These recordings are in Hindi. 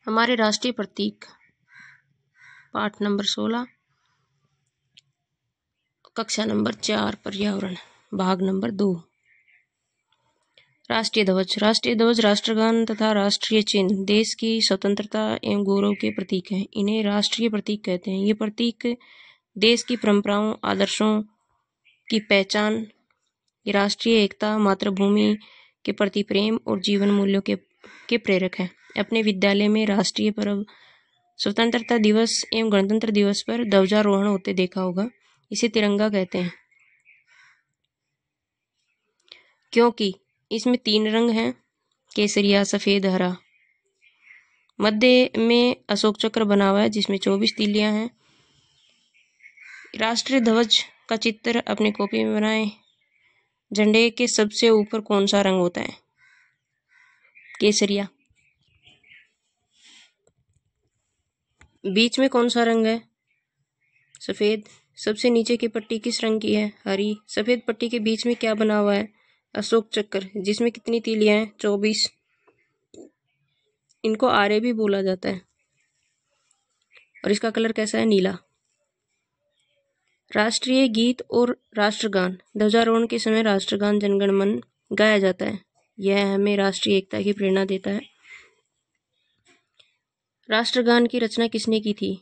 हमारे राष्ट्रीय प्रतीक, पाठ नंबर 16, कक्षा नंबर 4, पर्यावरण, भाग नंबर 2। राष्ट्रीय ध्वज। राष्ट्रीय ध्वज राष्ट्रगान तथा राष्ट्रीय चिन्ह देश की स्वतंत्रता एवं गौरव के प्रतीक हैं। इन्हें राष्ट्रीय प्रतीक कहते हैं। ये प्रतीक देश की परंपराओं, आदर्शों की पहचान, राष्ट्रीय एकता, मातृभूमि के प्रति प्रेम और जीवन मूल्यों के प्रेरक हैं। अपने विद्यालय में राष्ट्रीय पर्व स्वतंत्रता दिवस एवं गणतंत्र दिवस पर ध्वजारोहण होते देखा होगा। इसे तिरंगा कहते हैं क्योंकि इसमें 3 रंग हैं, केसरिया, सफेद, हरा। मध्य में अशोक चक्र बना हुआ है जिसमें 24 तीलियां हैं। राष्ट्रीय ध्वज का चित्र अपने कॉपी में बनाएं। झंडे के सबसे ऊपर कौन सा रंग होता है? केसरिया। बीच में कौन सा रंग है? सफेद। सबसे नीचे की पट्टी किस रंग की है? हरी। सफेद पट्टी के बीच में क्या बना हुआ है? अशोक चक्र, जिसमें कितनी तीलियां हैं? 24। इनको आरे भी बोला जाता है। और इसका कलर कैसा है? नीला। राष्ट्रीय गीत और राष्ट्रगान। ध्वजारोहण के समय राष्ट्रगान जनगण मन गाया जाता है। यह हमें राष्ट्रीय एकता की प्रेरणा देता है। राष्ट्रगान की रचना किसने की थी?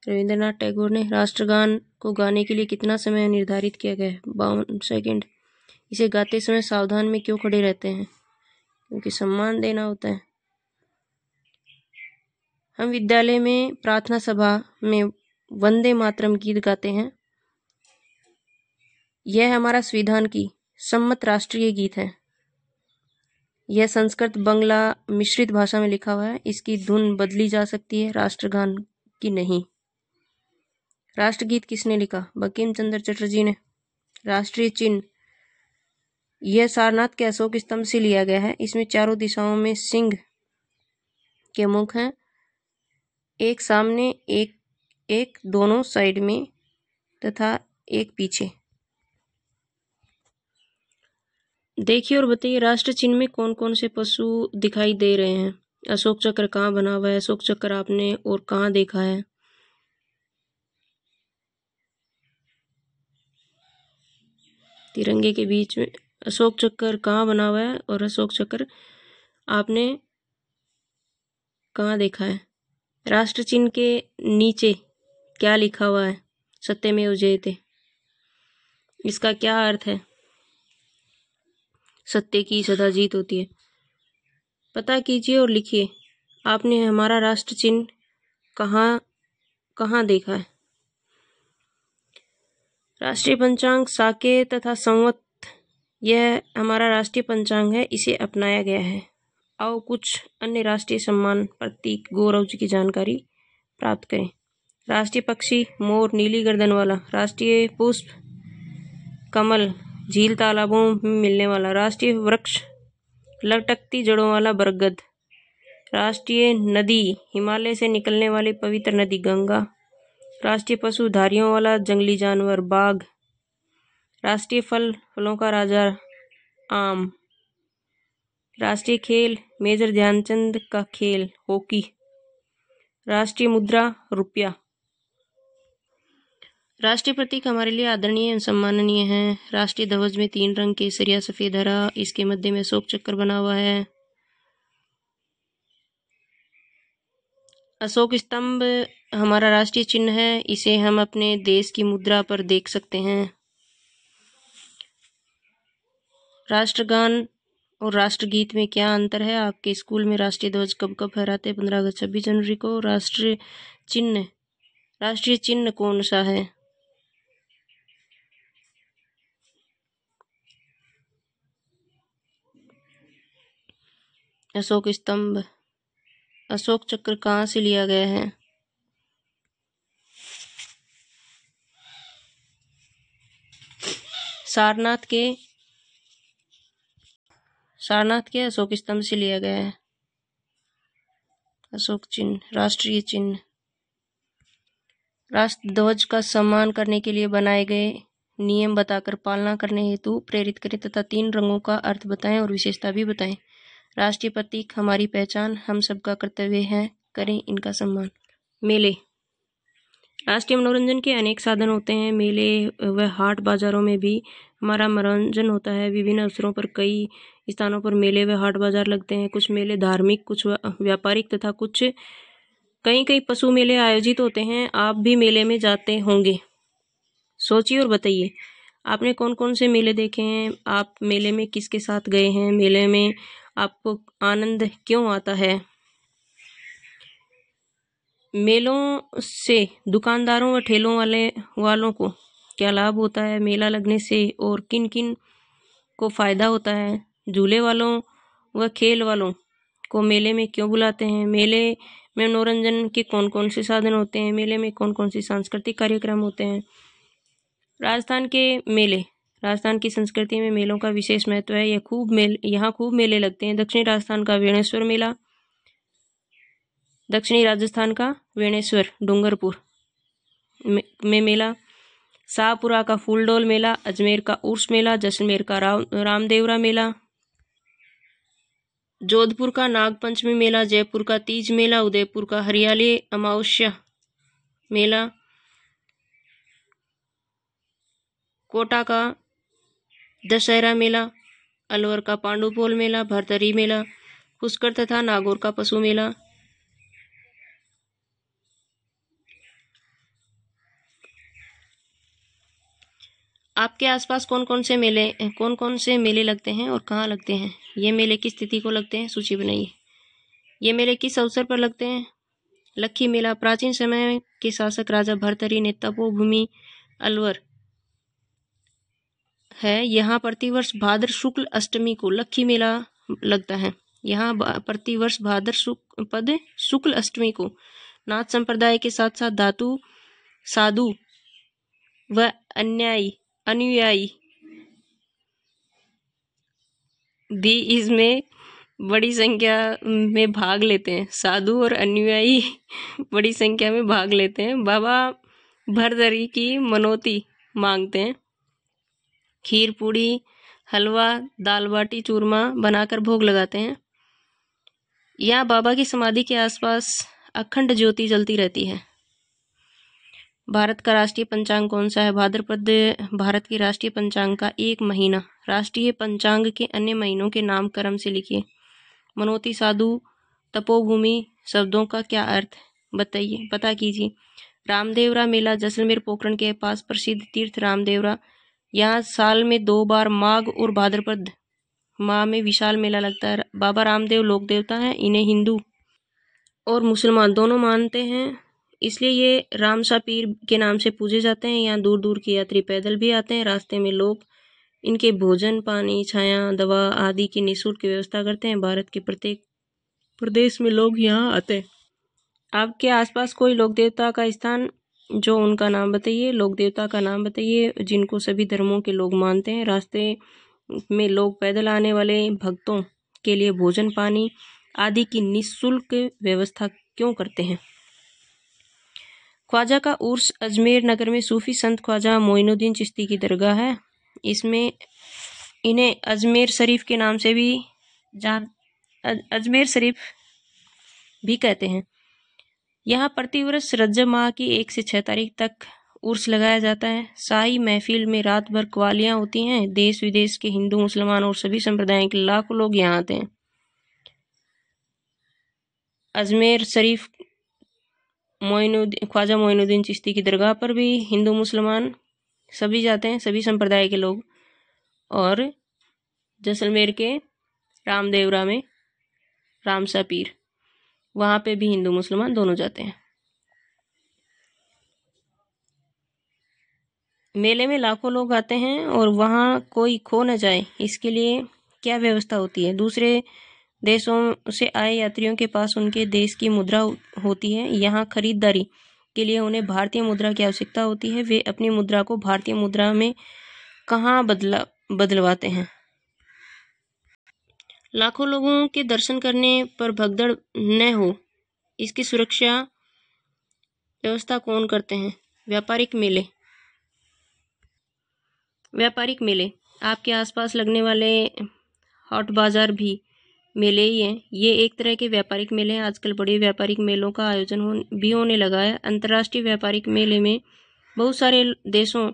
रविंद्रनाथ टैगोर ने। राष्ट्रगान को गाने के लिए कितना समय निर्धारित किया गया है? 52 सेकंड। इसे गाते समय सावधान में क्यों खड़े रहते हैं? क्योंकि सम्मान देना होता है। हम विद्यालय में प्रार्थना सभा में वंदे मातरम गीत गाते हैं। यह हमारा संविधान की सम्मत राष्ट्रीय गीत है। यह संस्कृत, बांग्ला मिश्रित भाषा में लिखा हुआ है। इसकी धुन बदली जा सकती है, राष्ट्रगान की नहीं। राष्ट्रगीत किसने लिखा? बंकिम चंद्र चटर्जी ने। राष्ट्रीय चिन्ह, यह सारनाथ के अशोक स्तंभ से लिया गया है। इसमें चारों दिशाओं में सिंह के मुख हैं, एक सामने, एक दोनों साइड में तथा एक पीछे। देखिए और बताइए, राष्ट्र चिन्ह में कौन कौन से पशु दिखाई दे रहे हैं? अशोक चक्र कहाँ बना हुआ है? अशोक चक्र आपने और कहाँ देखा है? तिरंगे के बीच में अशोक चक्र कहाँ बना हुआ है और अशोक चक्र आपने कहाँ देखा है? राष्ट्र चिन्ह के नीचे क्या लिखा हुआ है? सत्यमेव जयते। इसका क्या अर्थ है? सत्य की सदा जीत होती है। पता कीजिए और लिखिए, आपने हमारा राष्ट्र चिन्ह कहाँ देखा है? राष्ट्रीय पंचांग, साके तथा संवत, यह हमारा राष्ट्रीय पंचांग है, इसे अपनाया गया है। आओ कुछ अन्य राष्ट्रीय सम्मान, प्रतीक, गौरव की जानकारी प्राप्त करें। राष्ट्रीय पक्षी मोर, नीली गर्दन वाला। राष्ट्रीय पुष्प कमल, झील तालाबों में मिलने वाला। राष्ट्रीय वृक्ष लटकती जड़ों वाला बरगद। राष्ट्रीय नदी हिमालय से निकलने वाली पवित्र नदी गंगा। राष्ट्रीय पशु धारियों वाला जंगली जानवर बाघ। राष्ट्रीय फल फलों का राजा आम। राष्ट्रीय खेल मेजर ध्यानचंद का खेल हॉकी। राष्ट्रीय मुद्रा रुपया। राष्ट्रीय प्रतीक हमारे लिए आदरणीय एवं सम्माननीय है। राष्ट्रीय ध्वज में 3 रंग, केसरिया, सफेद, हरा। इसके मध्य में अशोक चक्र बना हुआ है। अशोक स्तंभ हमारा राष्ट्रीय चिन्ह है, इसे हम अपने देश की मुद्रा पर देख सकते हैं। राष्ट्रगान और राष्ट्रगीत में क्या अंतर है? आपके स्कूल में राष्ट्रीय ध्वज कब कब फहराते हैं? 15 अगस्त, 26 जनवरी को। राष्ट्रीय चिन्ह कौन सा है? अशोक स्तंभ। अशोक चक्र कहाँ से लिया गया है? सारनाथ के अशोक स्तंभ से लिया गया है। अशोक चिन्ह, राष्ट्रीय चिन्ह। राष्ट्र ध्वज का सम्मान करने के लिए बनाए गए नियम बताकर पालना करने हेतु प्रेरित करें तथा 3 रंगों का अर्थ बताएं और विशेषता भी बताएं। राष्ट्रीय प्रतीक, हमारी पहचान, हम सबका कर्तव्य है, करें इनका सम्मान। मेले राष्ट्रीय मनोरंजन के अनेक साधन होते हैं। मेले व हाट बाजारों में भी हमारा मनोरंजन होता है। विभिन्न अवसरों पर कई स्थानों पर मेले व हाट बाजार लगते हैं। कुछ मेले धार्मिक, कुछ व्यापारिक तथा कुछ कई पशु मेले आयोजित होते हैं। आप भी मेले में जाते होंगे। सोचिए और बताइए, आपने कौन कौन से मेले देखे हैं? आप मेले में किसके साथ गए हैं? मेले में आपको आनंद क्यों आता है? मेलों से दुकानदारों व ठेलों वालों को क्या लाभ होता है? मेला लगने से और किन किन को फायदा होता है? झूले वालों व खेल वालों को मेले में क्यों बुलाते हैं? मेले में मनोरंजन के कौन कौन से साधन होते हैं? मेले में कौन कौन से सांस्कृतिक कार्यक्रम होते हैं? राजस्थान के मेले। राजस्थान की संस्कृति में मेलों का विशेष महत्व है। यहाँ खूब मेले लगते हैं। दक्षिणी राजस्थान का वेणेश्वर मेला, दक्षिणी राजस्थान का वेणेश्वर डूंगरपुर में मेला, शाहपुरा का फूलडोल मेला, अजमेर का उर्स मेला, जैसलमेर का रामदेवरा मेला, जोधपुर का नागपंचमी मेला, जयपुर का तीज मेला, उदयपुर का हरियाली अमावस्या मेला, कोटा का दशहरा मेला, अलवर का पांडुपोल मेला, भरतरी मेला, पुष्कर तथा नागौर का पशु मेला। आपके आसपास कौन कौन से मेले लगते हैं और कहाँ लगते हैं? ये मेले किस तिथि को लगते हैं? सूची बनाइए। ये मेले किस अवसर पर लगते हैं? लक्खी मेला। प्राचीन समय के शासक राजा भरतरी ने तपोभूमि अलवर है। यहाँ प्रतिवर्ष भाद्र शुक्ल अष्टमी को लक्खी मेला लगता है। यहाँ प्रतिवर्ष भाद्र शुक्ल अष्टमी को नाथ संप्रदाय के साथ साथ धातु साधु व अनुयायी भी इसमें बड़ी संख्या में भाग लेते हैं। साधु और अनुयायी बड़ी संख्या में भाग लेते हैं। बाबा भरतरी की मनौती मांगते हैं। खीर पूड़ी, हलवा, दाल बाटी चूरमा बनाकर भोग लगाते हैं। यहाँ बाबा की समाधि के आसपास अखंड ज्योति जलती रहती है। भारत का राष्ट्रीय पंचांग कौन सा है? भाद्रपद भारत के राष्ट्रीय पंचांग का एक महीना। राष्ट्रीय पंचांग के अन्य महीनों के नाम क्रम से लिखिए। मनोती, साधु, तपोभूमि शब्दों का क्या अर्थ बताइए, पता कीजिए। रामदेवरा मेला जैसलमेर पोखरण के पास प्रसिद्ध तीर्थ रामदेवरा। यहाँ साल में 2 बार माघ और भाद्रपद माह में विशाल मेला लगता है। बाबा रामदेव लोक देवता हैं। इन्हें हिंदू और मुसलमान दोनों मानते हैं, इसलिए ये रामसा पीर के नाम से पूजे जाते हैं। यहाँ दूर दूर के यात्री पैदल भी आते हैं। रास्ते में लोग इनके भोजन, पानी, छाया, दवा आदि की निःशुल्क व्यवस्था करते हैं। भारत के प्रत्येक प्रदेश में लोग यहाँ आते हैं। आपके आसपास कोई लोक देवता का स्थान जो उनका नाम बताइए, लोक देवता का नाम बताइए जिनको सभी धर्मों के लोग मानते हैं। रास्ते में लोग पैदल आने वाले भक्तों के लिए भोजन, पानी आदि की निःशुल्क व्यवस्था क्यों करते हैं? ख्वाजा का उर्स अजमेर नगर में सूफी संत ख्वाजा मोइनुद्दीन चिश्ती की दरगाह है। इसमें इन्हें अजमेर शरीफ के नाम से भी अजमेर शरीफ भी कहते हैं। यहाँ प्रतिवर्ष रजब माह की 1 से 6 तारीख तक उर्स लगाया जाता है। शाही महफिल में रात भर कवालियाँ होती हैं। देश विदेश के हिंदू, मुसलमान और सभी संप्रदायों के लाखों लोग यहाँ आते हैं। अजमेर शरीफ ख्वाजा मोइनुद्दीन चिश्ती की दरगाह पर भी हिंदू, मुसलमान सभी जाते हैं, सभी संप्रदाय के लोग। और जैसलमेर के रामदेवरा में रामसा पीर, वहाँ पे भी हिंदू मुसलमान दोनों जाते हैं। मेले में लाखों लोग आते हैं और वहाँ कोई खो न जाए, इसके लिए क्या व्यवस्था होती है? दूसरे देशों से आए यात्रियों के पास उनके देश की मुद्रा होती है। यहाँ खरीदारी के लिए उन्हें भारतीय मुद्रा की आवश्यकता होती है। वे अपनी मुद्रा को भारतीय मुद्रा में कहाँ बदलवाते हैं? लाखों लोगों के दर्शन करने पर भगदड़ न हो, इसकी सुरक्षा व्यवस्था कौन करते हैं? व्यापारिक मेले। आपके आसपास लगने वाले हाट बाजार भी मेले ही हैं। ये एक तरह के व्यापारिक मेले हैं। आजकल बड़े व्यापारिक मेलों का आयोजन भी होने लगा है। अंतर्राष्ट्रीय व्यापारिक मेले में बहुत सारे देशों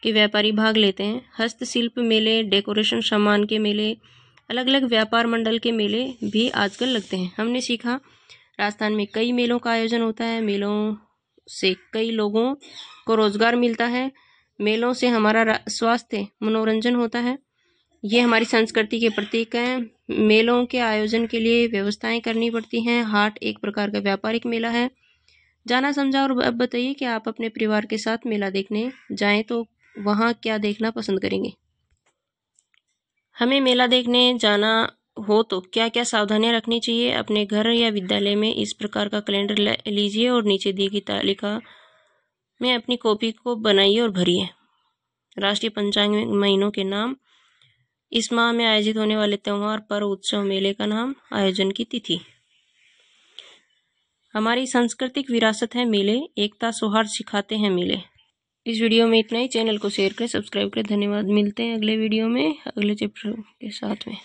के व्यापारी भाग लेते हैं। हस्तशिल्प मेले, डेकोरेशन सामान के मेले, अलग अलग व्यापार मंडल के मेले भी आजकल लगते हैं। हमने सीखा राजस्थान में कई मेलों का आयोजन होता है। मेलों से कई लोगों को रोजगार मिलता है। मेलों से हमारा स्वास्थ्य मनोरंजन होता है। ये हमारी संस्कृति के प्रतीक हैं। मेलों के आयोजन के लिए व्यवस्थाएं करनी पड़ती हैं। हाट एक प्रकार का व्यापारिक मेला है। जाना समझा। और अब बताइए कि आप अपने परिवार के साथ मेला देखने जाएं तो वहाँ क्या देखना पसंद करेंगे। हमें मेला देखने जाना हो तो क्या क्या सावधानियां रखनी चाहिए। अपने घर या विद्यालय में इस प्रकार का कैलेंडर लीजिए और नीचे दी गई तालिका में अपनी कॉपी को बनाइए और भरिए। राष्ट्रीय पंचांग में महीनों के नाम, इस माह में आयोजित होने वाले त्योहार, पर्व, उत्सव, मेले का नाम, आयोजन की तिथि। हमारी सांस्कृतिक विरासत है मेले। एकता सौहार्द सिखाते हैं मेले। इस वीडियो में इतना ही। चैनल को शेयर करें, सब्सक्राइब करें। धन्यवाद। मिलते हैं अगले वीडियो में अगले चैप्टर के साथ में।